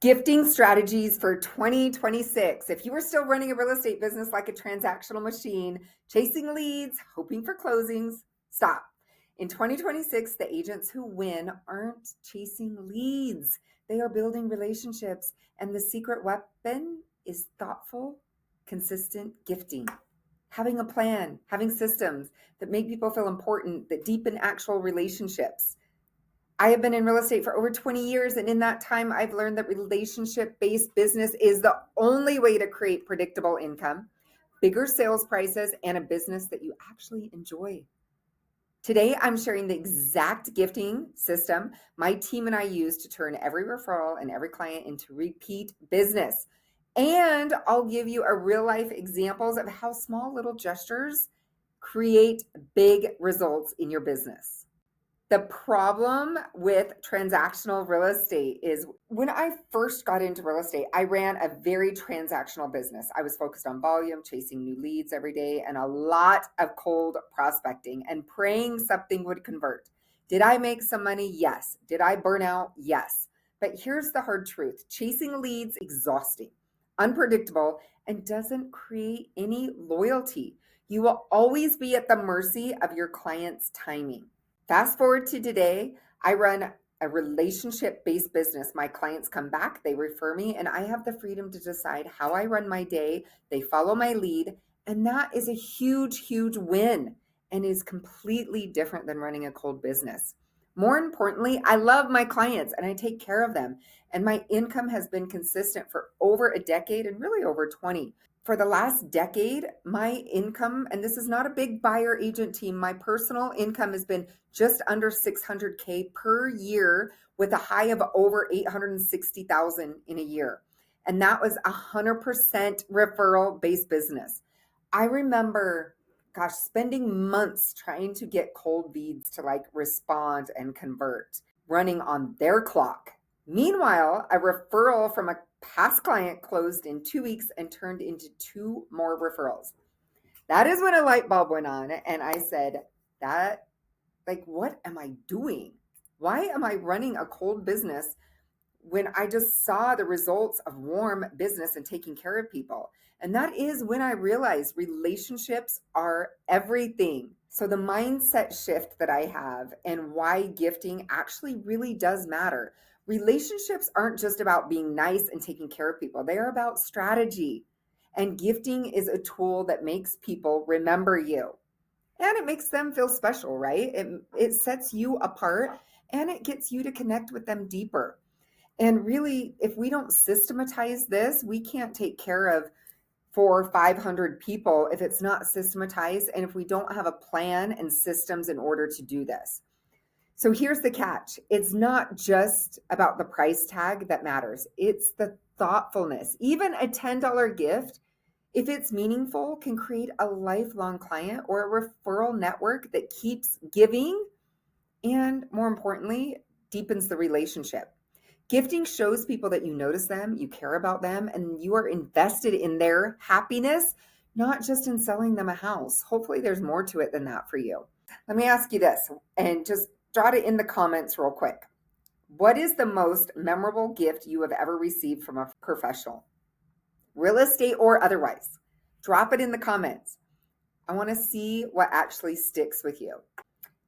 Gifting strategies for 2026. If you are still running a real estate business like a transactional machine, chasing leads, hoping for closings, stop. In 2026, the agents who win aren't chasing leads. They are building relationships, and the secret weapon is thoughtful, consistent gifting. Having a plan, having systems that make people feel important, that deepen actual relationships. I have been in real estate for over 20 years, and in that time, I've learned that relationship-based business is the only way to create predictable income, bigger sales prices, and a business that you actually enjoy. Today, I'm sharing the exact gifting system my team and I use to turn every referral and every client into repeat business. And I'll give you a real-life examples of how small little gestures create big results in your business. The problem with transactional real estate is when I first got into real estate, I ran a very transactional business. I was focused on volume, chasing new leads every day, and a lot of cold prospecting and praying something would convert. Did I make some money? Yes. Did I burn out? Yes. But here's the hard truth. Chasing leads exhausting, unpredictable, and doesn't create any loyalty. You will always be at the mercy of your client's timing. Fast forward to today, I run a relationship-based business. My clients come back, they refer me, and I have the freedom to decide how I run my day. They follow my lead, and that is a huge, huge win and is completely different than running a cold business. More importantly, I love my clients and I take care of them. And my income has been consistent for over a decade and really over 20. For the last decade, my income, and this is not a big buyer agent team, my personal income has been just under 600K per year with a high of over 860,000 in a year. And that was 100% referral-based business. I remember, spending months trying to get cold leads to respond and convert, running on their clock. Meanwhile, a referral from a past client closed in 2 weeks and turned into 2 more referrals. That is when a light bulb went on, and I said, what am I doing? Why am I running a cold business when I just saw the results of warm business and taking care of people? And that is when I realized relationships are everything. So the mindset shift that I have and why gifting actually really does matter. Relationships aren't just about being nice and taking care of people. They are about strategy. And gifting is a tool that makes people remember you. And it makes them feel special, right? It sets you apart and it gets you to connect with them deeper. And really, if we don't systematize this, we can't take care of 400 or 500 people if it's not systematized and if we don't have a plan and systems in order to do this. So here's the catch. It's not just about the price tag that matters. It's the thoughtfulness. Even a $10 gift, if it's meaningful, can create a lifelong client or a referral network that keeps giving and, more importantly, deepens the relationship. Gifting shows people that you notice them, you care about them, and you are invested in their happiness, not just in selling them a house. Hopefully there's more to it than that for you. Let me ask you this, and just jot it in the comments real quick. What is the most memorable gift you have ever received from a professional, real estate or otherwise? Drop it in the comments. I want to see what actually sticks with you.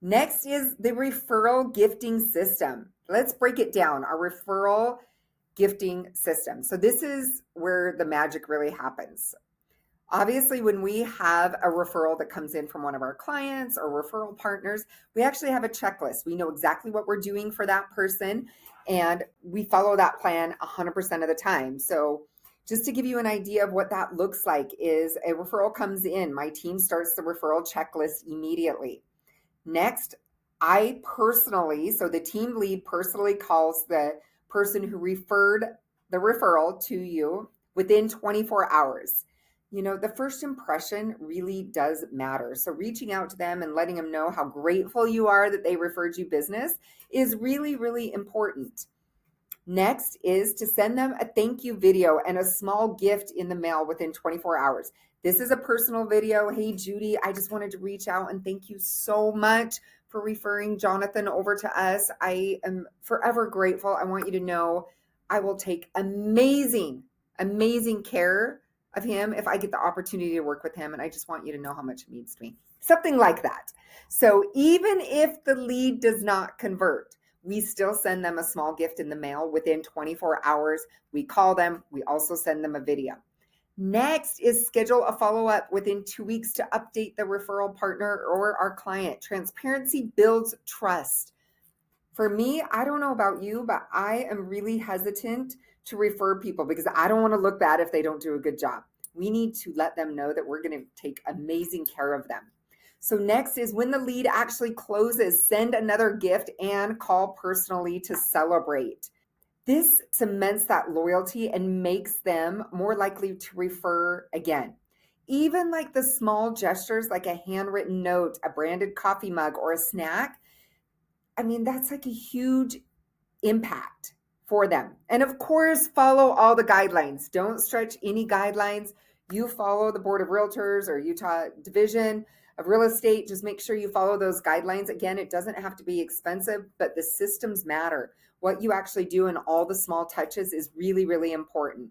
Next is the referral gifting system. Let's break it down. Our referral gifting system. So this is where the magic really happens. Obviously, when we have a referral that comes in from one of our clients or referral partners, we actually have a checklist. We know exactly what we're doing for that person, and we follow that plan 100% of the time. So just to give you an idea of what that looks like is a referral comes in. My team starts the referral checklist immediately. Next, I personally, so the team lead personally calls the person who referred the referral to you within 24 hours. You know, the first impression really does matter. So reaching out to them and letting them know how grateful you are that they referred you business is really, really important. Next is to send them a thank you video and a small gift in the mail within 24 hours. This is a personal video. Hey, Judy, I just wanted to reach out and thank you so much for referring Jonathan over to us. I am forever grateful. I want you to know I will take amazing, amazing care of him if I get the opportunity to work with him. And I just want you to know how much it means to me. Something like that. So even if the lead does not convert, we still send them a small gift in the mail within 24 hours. We call them. We also send them a video. Next is schedule a follow-up within 2 weeks to update the referral partner or our client. Transparency builds trust. For me, I don't know about you, but I am really hesitant to refer people because I don't want to look bad if they don't do a good job. We need to let them know that we're going to take amazing care of them. So next is when the lead actually closes, send another gift and call personally to celebrate. This cements that loyalty and makes them more likely to refer again. Even like the small gestures, like a handwritten note, a branded coffee mug, or a snack, I mean, that's like a huge impact for them. And of course, follow all the guidelines. Don't stretch any guidelines. You follow the Board of Realtors or Utah Division of Real Estate. Just make sure you follow those guidelines. Again, it doesn't have to be expensive, but the systems matter. What you actually do in all the small touches is really, really important.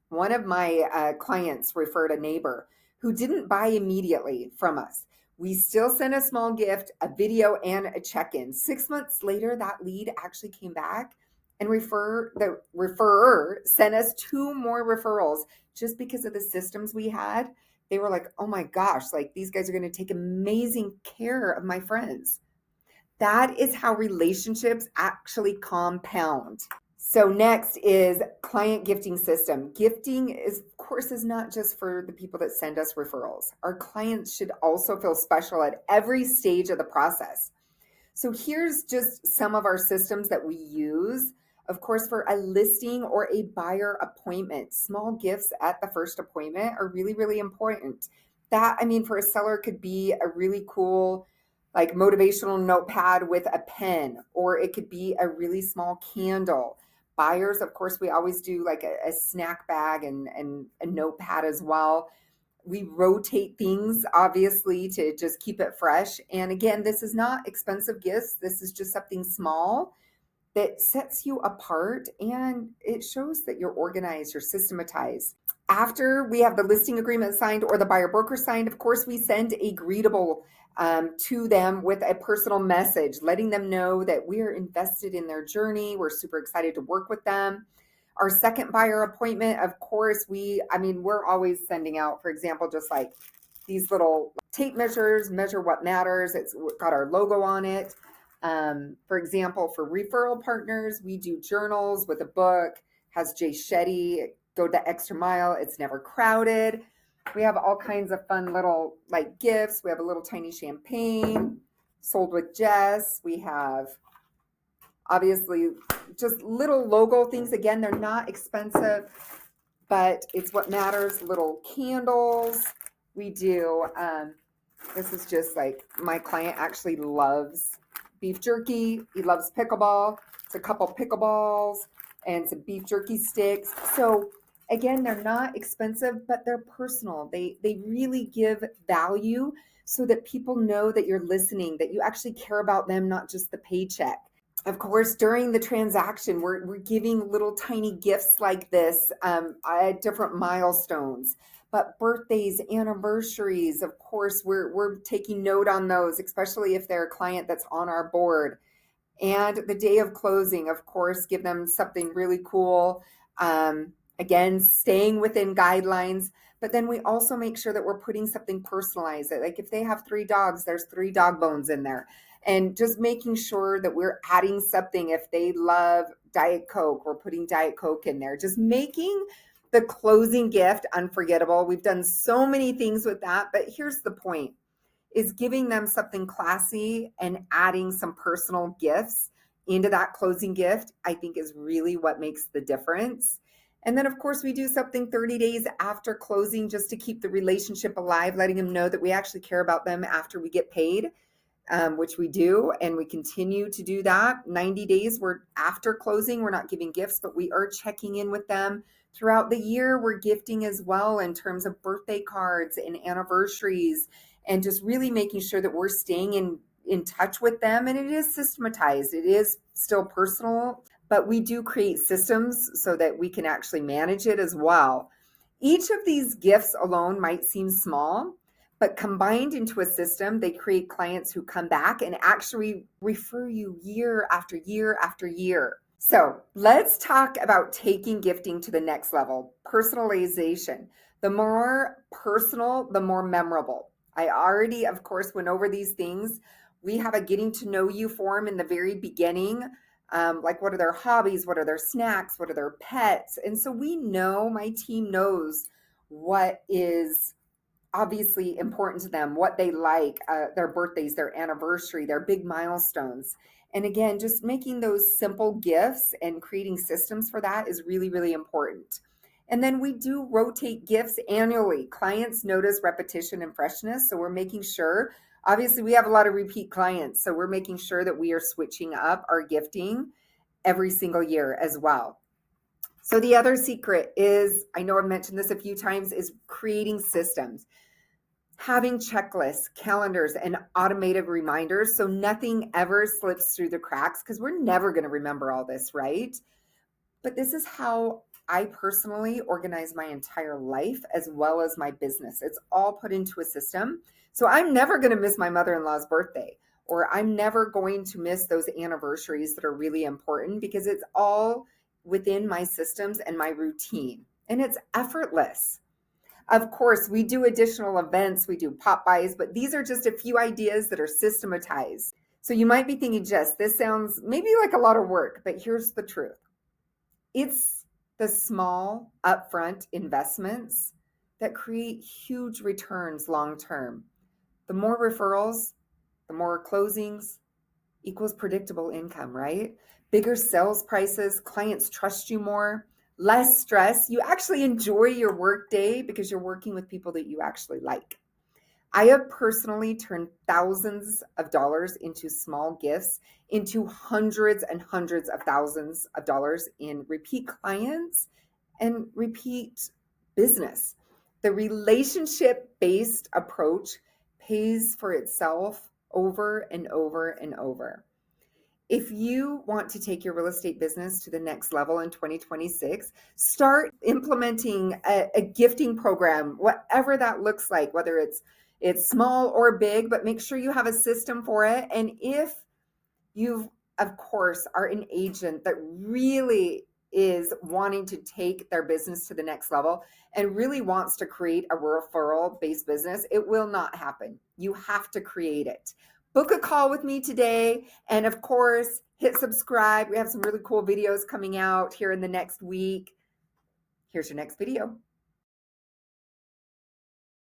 One of my clients referred a neighbor who didn't buy immediately from us. We still sent a small gift, a video, and a check-in. 6 months later, that lead actually came back and the referrer sent us 2 more referrals just because of the systems we had. They were like, oh my gosh, like these guys are going to take amazing care of my friends. That is how relationships actually compound. So next is client gifting system. Gifting is, of course, is not just for the people that send us referrals. Our clients should also feel special at every stage of the process. So here's just some of our systems that we use. Of course, for a listing or a buyer appointment, small gifts at the first appointment are really, really important. That, I mean, for a seller could be a really cool like motivational notepad with a pen, or it could be a really small candle. Buyers, of course, we always do like a snack bag and a notepad as well. We rotate things, obviously, to just keep it fresh. And again, this is not expensive gifts. This is just something small that sets you apart and it shows that you're organized, you're systematized. After we have the listing agreement signed or the buyer broker signed, of course, we send a greetable to them with a personal message, letting them know that we are invested in their journey. We're super excited to work with them. Our second buyer appointment, of course, we're always sending out, for example, just like these little tape measures, measure what matters. It's got our logo on it. For example, for referral partners, we do journals with a book, has Jay Shetty, go the extra mile. It's never crowded. We have all kinds of fun little like gifts. We have a little tiny champagne, sold with Jess. We have obviously just little logo things. Again, they're not expensive, but it's what matters. Little candles. We do, this is just like my client actually loves beef jerky. He loves pickleball. It's a couple pickleballs and some beef jerky sticks. So again, they're not expensive, but they're personal. They really give value so that people know that you're listening, that you actually care about them, not just the paycheck. Of course, during the transaction, we're giving little tiny gifts like this at different milestones. But birthdays, anniversaries, of course, we're taking note on those, especially if they're a client that's on our board. And the day of closing, of course, give them something really cool. Again, staying within guidelines. But then we also make sure that we're putting something personalized. Like if they have 3 dogs, there's 3 dog bones in there. And just making sure that we're adding something. If they love Diet Coke, we're putting Diet Coke in there. Just making the closing gift unforgettable. We've done so many things with that, but here's the point, is giving them something classy and adding some personal gifts into that closing gift, I think is really what makes the difference. And then of course we do something 30 days after closing just to keep the relationship alive, letting them know that we actually care about them after we get paid. Which we do, and we continue to do that. 90 days after closing, we're not giving gifts, but we are checking in with them throughout the year. We're gifting as well in terms of birthday cards and anniversaries, and just really making sure that we're staying in touch with them. And it is systematized. It is still personal, but we do create systems so that we can actually manage it as well. Each of these gifts alone might seem small, but combined into a system, they create clients who come back and actually refer you year after year after year. So let's talk about taking gifting to the next level, personalization. The more personal, the more memorable. I already, of course, went over these things. We have a getting to know you form in the very beginning. Like, what are their hobbies? What are their snacks? What are their pets? And so we know, my team knows what is obviously important to them, what they like, their birthdays, their anniversary, their big milestones. And again, just making those simple gifts and creating systems for that is really, really important. And then we do rotate gifts annually. Clients notice repetition and freshness. So we're making sure, obviously, we have a lot of repeat clients. So we're making sure that we are switching up our gifting every single year as well. So the other secret is, I know I've mentioned this a few times, is creating systems. Having checklists, calendars, and automated reminders so nothing ever slips through the cracks, because we're never going to remember all this, right? But this is how I personally organize my entire life as well as my business. It's all put into a system. So I'm never going to miss my mother-in-law's birthday, or I'm never going to miss those anniversaries that are really important, because it's all within my systems and my routine. And it's effortless. Of course, we do additional events, we do pop buys, but these are just a few ideas that are systematized. So you might be thinking, Jess, this sounds maybe like a lot of work, but here's the truth. It's the small upfront investments that create huge returns long term. The more referrals, the more closings equals predictable income, right? Bigger sales prices, clients trust you more, less stress. You actually enjoy your work day because you're working with people that you actually like. I have personally turned thousands of dollars into small gifts into hundreds and hundreds of thousands of dollars in repeat clients and repeat business. The relationship-based approach pays for itself over and over and over. If you want to take your real estate business to the next level in 2026, start implementing a gifting program, whatever that looks like, whether it's small or big, but make sure you have a system for it. And if you, of course, are an agent that really is wanting to take their business to the next level and really wants to create a referral-based business, it will not happen. You have to create it. Book a call with me today. And of course, hit subscribe. We have some really cool videos coming out here in the next week. Here's your next video.